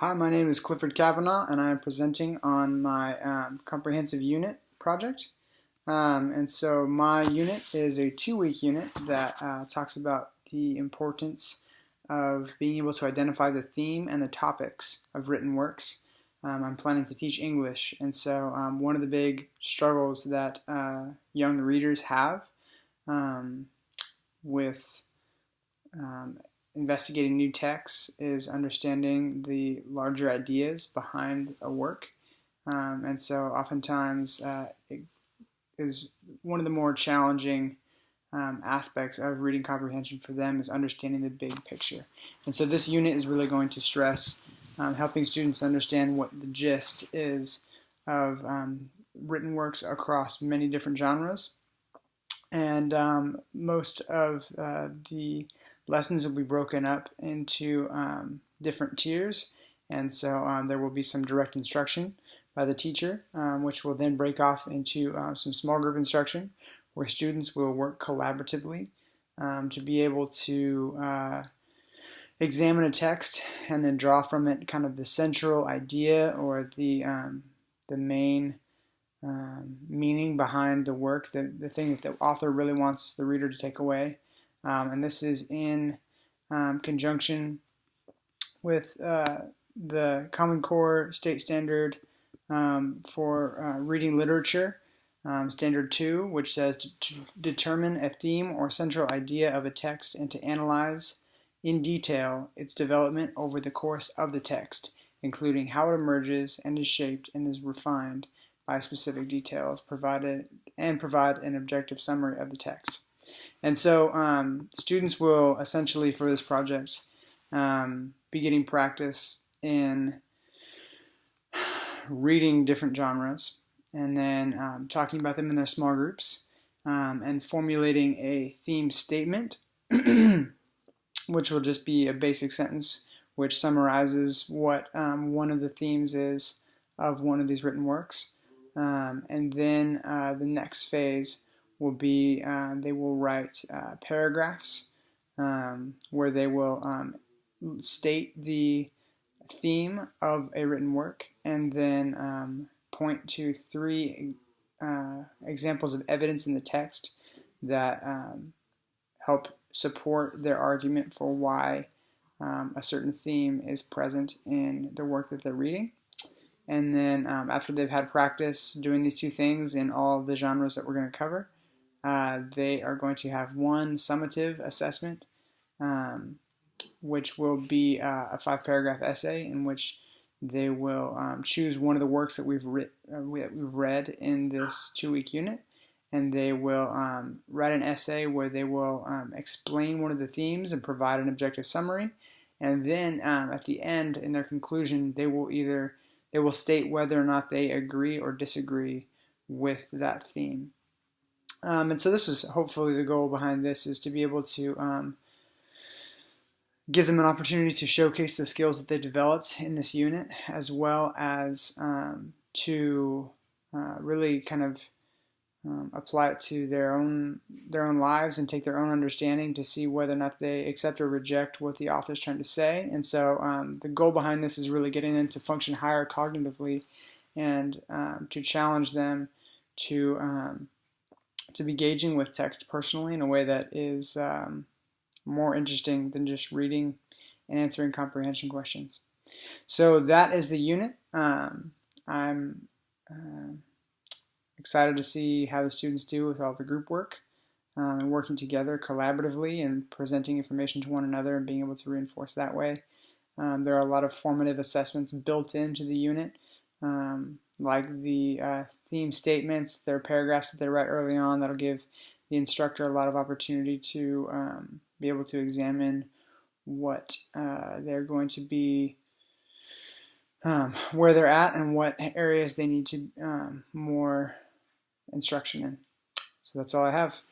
Hi, my name is Clifford Kavanaugh, and I am presenting on my comprehensive unit project. And so my unit is a 2-week unit that talks about the importance of being able to identify the theme and the topics of written works. I'm planning to teach English, and so one of the big struggles that young readers have with investigating new texts is understanding the larger ideas behind a work. And so oftentimes it is one of the more challenging aspects of reading comprehension for them is understanding the big picture. And so this unit is really going to stress helping students understand what the gist is of written works across many different genres. And most of the lessons will be broken up into different tiers, and so there will be some direct instruction by the teacher, which will then break off into some small group instruction where students will work collaboratively to be able to examine a text and then draw from it kind of the central idea or the main meaning behind the work, the thing that the author really wants the reader to take away. And this is in conjunction with the Common Core State Standard for Reading Literature, Standard 2, which says to determine a theme or central idea of a text and to analyze in detail its development over the course of the text, including how it emerges and is shaped and is refined by specific details, provide an objective summary of the text. And so students will essentially, for this project, be getting practice in reading different genres and then talking about them in their small groups and formulating a theme statement, which will just be a basic sentence which summarizes what one of the themes is of one of these written works. And then the next phase will be they will write paragraphs where they will state the theme of a written work and then point to 3 examples of evidence in the text that help support their argument for why a certain theme is present in the work that they're reading. And then after they've had practice doing these 2 things in all the genres that we're going to cover, they are going to have one summative assessment, which will be a 5-paragraph essay in which they will choose one of the works that we've read in this 2-week unit, and they will write an essay where they will explain one of the themes and provide an objective summary. And then at the end, in their conclusion, they will state whether or not they agree or disagree with that theme. And so this is hopefully the goal behind this, is to be able to give them an opportunity to showcase the skills that they've developed in this unit, as well as to really kind of apply it to their own lives and take their own understanding to see whether or not they accept or reject what the author's trying to say. And so the goal behind this is really getting them to function higher cognitively and to challenge them to be engaging with text personally in a way that is more interesting than just reading and answering comprehension questions. So that is the unit. I'm excited to see how the students do with all the group work and working together collaboratively and presenting information to one another and being able to reinforce that way. There are a lot of formative assessments built into the unit, like the theme statements. There are paragraphs that they write early on that'll give the instructor a lot of opportunity to be able to examine what they're going to be, where they're at and what areas they need to more instruction in. So that's all I have.